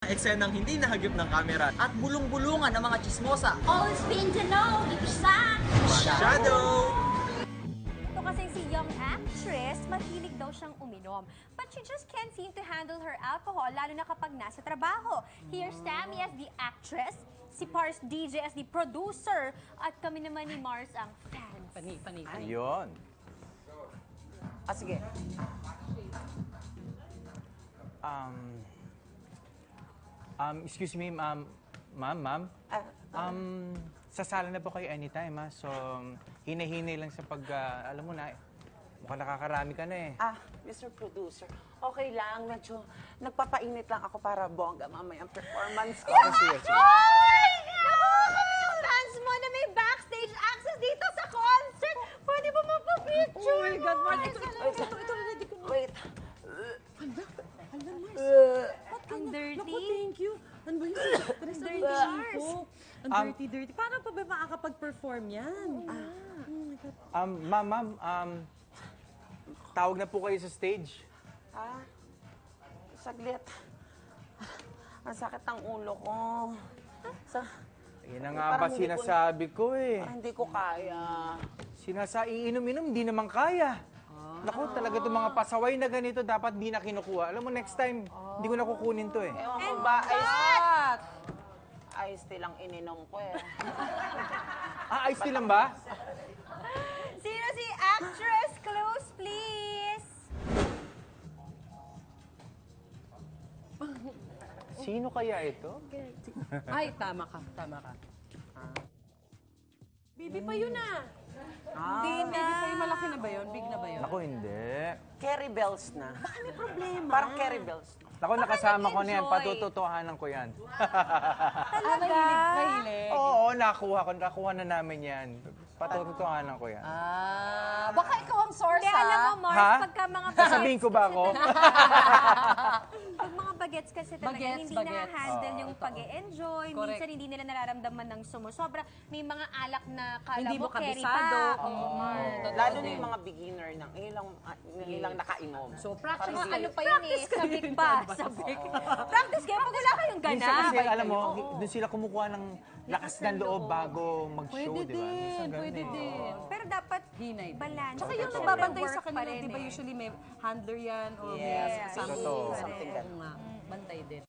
eksenang hindi nahagip ng kamera. At bulong-bulungan ng mga chismosa. Always been to know, Lisa. Shadow! Ito kasi si young actress, mahilig daw siyang uminom. But she just can't seem to handle her alcohol, lalo na kapag nasa trabaho. Here's Tammy as the actress, si Pars DJ as the producer, at kami naman ni Mars ang fans. Pani. Ayun. Sige. Excuse me, ma'am. Sa sala na po kayo anytime, ha? So, hinay-hinay lang sa pag, alam mo na, mukhang nakakarami ka na eh. Mr. Producer, okay lang. Medyo nagpapainit lang ako para bongga mamaya ang performance ko. Sige. Ay! Naku, kami yung fans mo na may backstage access dito sa concert. Pwede ba magpa-picture? Oh my God, Mark. Ay, Ito, ready ko na. Wait. Ang dirty. Naku, thank you. Ano ba yun? Ang dirty, Mars. Ang dirty. Paano pa ba makakapag-perform yan? Oh my God. Ma'am, tawag na po kayo sa stage. Saglit. Ang sakit ng ulo ko. Yan na nga ba Parang hindi ko- sinasabi ko eh. Parang hindi ko kaya. Iinom-inom, hindi naman kaya. Naku, talaga itong mga pasaway na ganito, dapat di na kinukuha. Alam mo, next time, hindi ko na kukunin to eh. Ewan ko ba, ice tea lang ininom ko eh. Ice tea lang ba? Sino si actress? Close, please. Sino kaya ito? Ay, tama ka. Baby pa yun ah. Hindi na. Baby pa yun, malaki na ba yun? Big na ba yun? Naku, hindi. Carry bells na. Baka may problema. Parang carry bells. Naku, nakasama ko na yan. nag-enjoy. Patututuhanan ko yan. Talaga? Mahilig. Oo, nakuha na namin yan. Patututuhanan ko yan. Baka ikaw ang source Kaya alam mo, Mars, Ha? pagka mga Sasabihin ko ba ako? Pag mga bagets kasi talaga, Bagets. hindi na-handle yung Totoo. pag-e-enjoy. Correct. Minsan hindi nila nararamdaman ng sumusobra. May mga alak na kala Hindi mo mo carry kabisado. pa. Oo, totoo Lalo na din. yung mga beginner na ngayon lang nakainom. So, practice Mga kayo. ano pa yun eh, sabik pa. Sabik. Practice kayo pag wala kayong Minsan gana. kasi, alam mo, doon sila kumukuha ng lakas ng loob bago mag-show, Pwede di ba? Minsan din, ganun pwede eh. din. Pero dapat Hinay. balance. Tsaka yung Siyempre, nagbabantay work sa pa kanila, rin di ba eh. usually may handler yan or Yes, may kasama totoo. something nga. Bantay din.